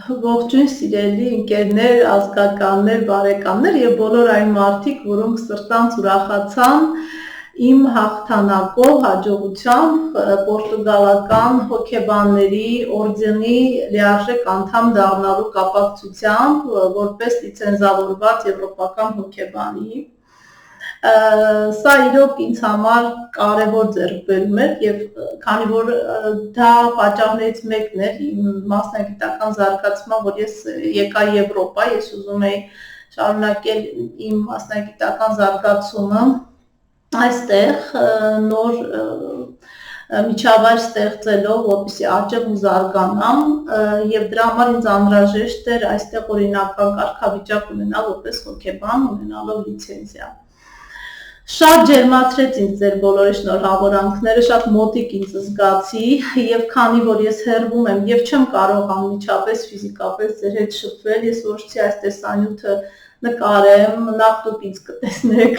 Ողջույն սիրելի ընկերներ, ազգականներ, բարեկամներ եւ բոլոր այն մարդիկ, որոնք սրտանց ուրախացան իմ հաղթանակով, հաջողությամբ պորտուգալական հոգեբանների օրդենի լիարժեք անդամ դառնալու կապակցությամբ որպես լիցենզավորված եվրոպական հոգեբանի։ Սա իրոք ինձ համար կարևոր ձեռքբերում էր եւ քանի որ դա պատճառներից մեկն էր իմ մասնագիտական զարգացման, որ ես եկա Եվրոպա, ես ուզում էի շարունակել իմ մասնագիտական զարգացումը այստեղ նոր միջավայր ստեղծելով, որպեսզի աճեմ ու զարգանամ եւ դրա համար ինձ անհրաժեշտ էր այստեղ օրինական կարգավիճակ ունենալ որպես հոգեբան, ունենալով լիցենզիա։ Շատ ջերմացրեց ինձ ձեր բոլորի շնորհավորանքները, շատ մոտիկ ինձ զգացի եւ քանի որ ես հեռվում եմ եւ չեմ կարող անմիջապես ֆիզիկապես ձեր հետ շփվել, ես որոշեցի այս տեսանյութը նկարեմ, նախ դուք ինձ կտեսնեք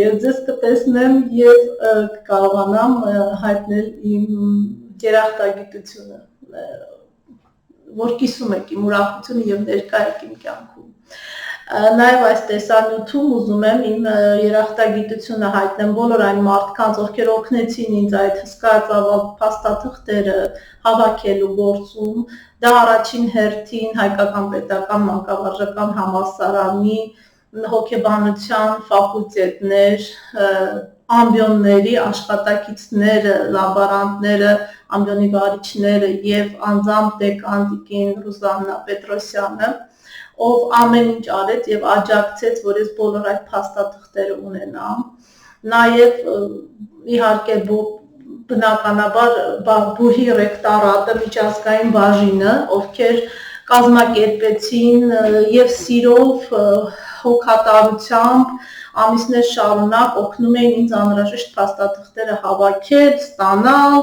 եւ ձեզ կտեսնեմ եւ կկարողանամ հայտնել իմ երախտագիտությունը, որ կիսում եք իմ ուրախությունը եւ ներկա եք իմ կյանքում։ Նաև այս տեսանյութում ուզում եմ իմ երախտագիտությունը հայտնեմ բոլոր այն մարդկանց, ովքեր օգնեցին ինձ այդ հսկայածավալ փաստաթղթերը հավաքելու գործում, դա առաջին հերթին Հայկական պետական մանկավարժական համալսարանի հոգեբանության ֆակուլտետներ, ամբիոնների աշխատակիցները, լաբորանտները, ամբիոնի վարիչները եւ անձամբ դեկան Տիկին Ռուզաննա Պետրոսյանը, ով ամեն ինչ արեց եւ աջակցեց, որ ես բոլոր այդ փաստաթղթերը ունենամ։ Նաեւ իհարկե բնականաբար բուհի ռեկտորատը միջազգային բաժինը, ովքեր կազմակերպեցին եւ սիրով, հոգատարությամբ ամիսներ շարունակ օգնում էին ինձ անհրաժեշտ փաստաթղթերը հավաքել, ստանալ,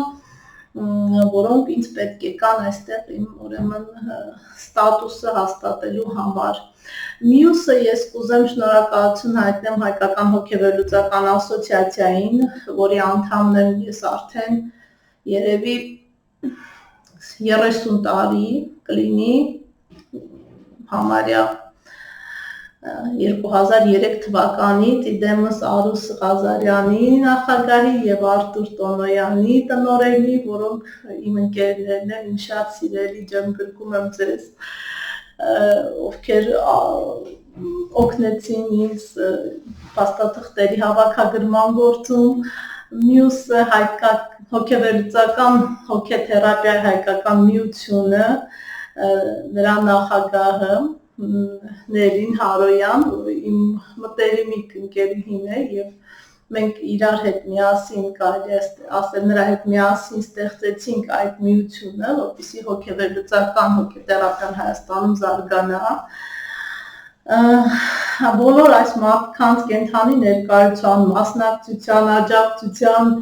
որոնք ինձ պետք է կան այստեղ իմ ուրեմն ստատուսը հաստատելու համար։ Մյուսը ես կուզեմ շնորհակալություն հայտնեմ Հայկական հոգեվերլուծական ասոցիացիային, որի անդամն եմ ես արդեն երևի 30 տարի կլինի, համարյա 2003 թվականից իդեմս Արուս Ղազարյանի նախագահի եւ Արտուր Տոնոյանի տնօրենի, որոնք իմ ընկերներն են, իմ շատ սիրելի ջան, գրկում եմ ձեզ, ովքեր օգնեցին ինձ փաստաթղթերի հավաքագրման գործում, մյուսը հոգեվերլուծական հոգեթերապիայի հայկական միությունը, նրա նախագահը Ներին Հարոյան, իմ մտերիմիկ ընկերուհին է եւ մենք իրար հետ միասին կարելի ասել նրա հետ միասին ստեղծեցինք այդ միությունը, որպեսզի հոգեվերլուծական հոգեթերապիան Հայաստանում զարգանա։ Բոլոր այս մարդկանց կենթանի ներկայության, մասնակցության, աջակցության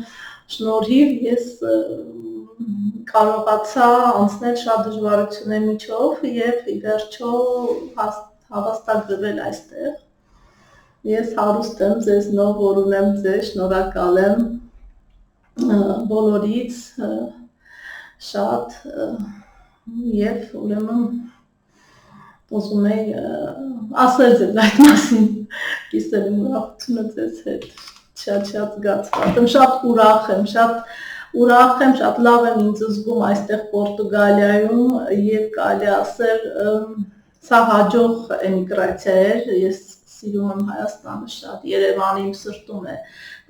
շնորհիվ ես կարողացա անցնել շատ դժվարությունների միջով եւ ի վերջո հավաստագրվել այստեղ։ Ես հարուստ եմ ձեզնով, որ ունեմ ձեզ, շնորհակալ եմ բոլորից շատ եւ ուրեմն ուզում եմ ասել ձեզ այդ մասին, կիսել իմ ուրախությունը ձեզ հետ, շատ զգացված եմ, շատ ուրախ եմ, շատ լավ եմ ինձ զգում այստեղ Պորտուգալիայում եւ կարելի ասել սա հաջող էմիգրացիա էր, ես սիրում եմ Հայաստանը շատ, Երևանը իմ սրտում է,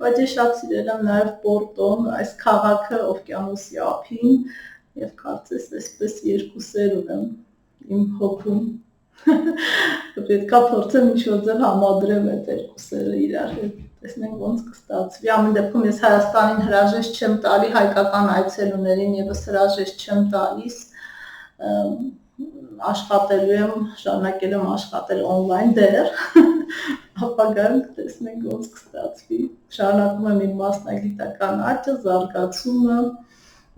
բայց ես շատ սիրել եմ նաեւ Պորտոն, այս քաղաքը օվկիանոսի ափին եւ կարծես այսպես երկուսեր ունեմ իմ հոգում։ Պետքա փորձեմ ինչ-որ ձև համադրեմ այդ երկուսերը իրար հետ, տեսնենք ոնց կստացվի։ Ամեն դեպքում ես Հայաստանին հրաժեշտ չեմ տալի, հայկական այցելուներին եւս հրաժեշտ չեմ տալիս, աշխատելու եմ, շարունակել եմ աշխատել on-line դեռ, ապագայում կտեսնենք ոնց կստացվի, շարունակում եմ իմ մասնագիտական աճը, զարգացումը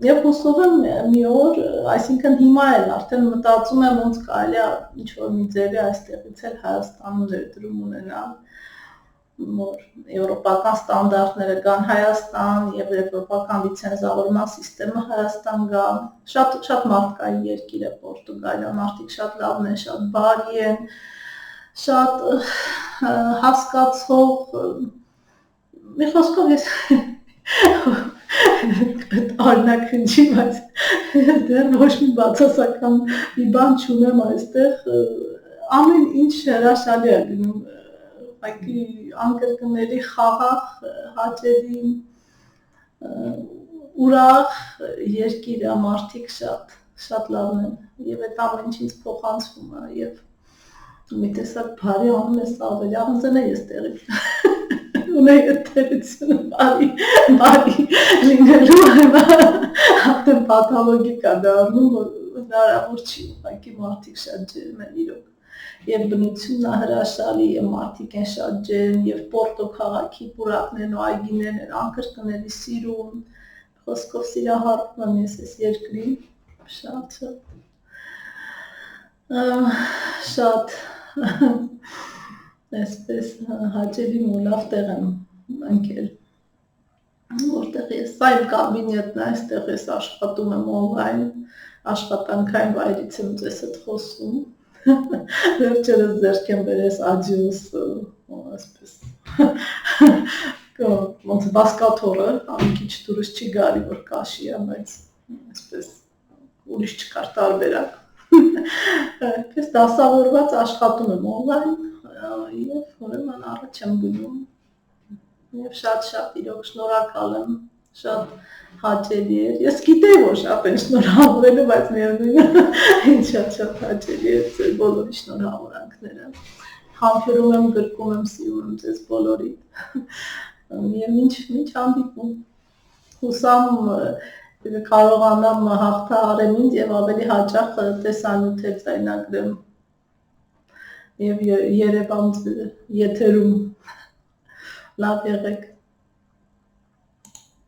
եւ հուսով եմ մի օր, այսինքն հիմա էլ արդեն մտածում եմ ոնց կարելի է ինչ-որ մի ձևի այստեղից էլ Հայաստանում ներդրում ունենալ որ եվրոպական ստանդարտները կան Հայաստան եւ եվրոպական լիցենզավորման համակարգը Հայաստան կա, շատ մարդկային երկիր է Պորտուգալիա, մարդիկ շատ լավն են, շատ բարի են, շատ հասկացող, մի խոսքով ես օրինակ հնչի, բայց դեռ ոչ մի բացասական մի բան չունեմ այստեղ, ամեն ինչ հրաշալի է գնում, ուղղակի անկրկնելի խաղաղ, հաճելի, ուրախ երկիր է, մարդիկ շատ լավն են եւ այդ ամեն ինչ ինձ փոխանցվում է եւ մի տեսակ բարի անում ես ավելի անձն է ես տեղից ունեի այդտեղությունը բարի լինելու հատը պաթոլոգիկ է դառնում, որ հնարավոր չի ուղղակի մարդիկ շատ ջերմ են իրոք եւ բնությունն է հրաշալի եւ մարդիկ են շատ ջերմ եւ Պորտո քաղաքի պուրակներն ու այգիներն են անկրկնելի սիրուն, խոսքով սիրահարվում եմ ես այս երկրին, շատ այսպես հաճելի ու լավ տեղ եմ ընկել, որտեղ ես սա իմ կաբինետն է, այստեղ ես աշխատում եմ օնլայն, աշխատանքային վայրից եմ ձեզ հետ խոսում, վերջերս ձեռք եմ բերես աջուս, այսպես ոնց բասկաթորը, ամեն քիչ դուրս չի գալի, որ կաշի է, բայց այսպես ուրիշ չկար տարբերակ, այսպես դասավորված աշխատում եմ օնլայն եւ ուրեմն առաջ եմ գնում եւ շատ իրոք շնորհակալ եմ, շատ հաճելի էր, ես գիտեի, որ շատ են շնորհավորելու, բայց միևնույն է շատ հաճելի էր ձեր բոլորի շնորհավորանքները, համբերում եմ, գրկում եմ, սիրում եմ ձեզ բոլորիդ եւ ինչ հանդիպում, հուսամ կարողանամ հաղթահարեմ ինձ եւ ավելի հաճախ տեսանյութեր ձայնագրեմ եւ Երևան եթերում լավ եղեք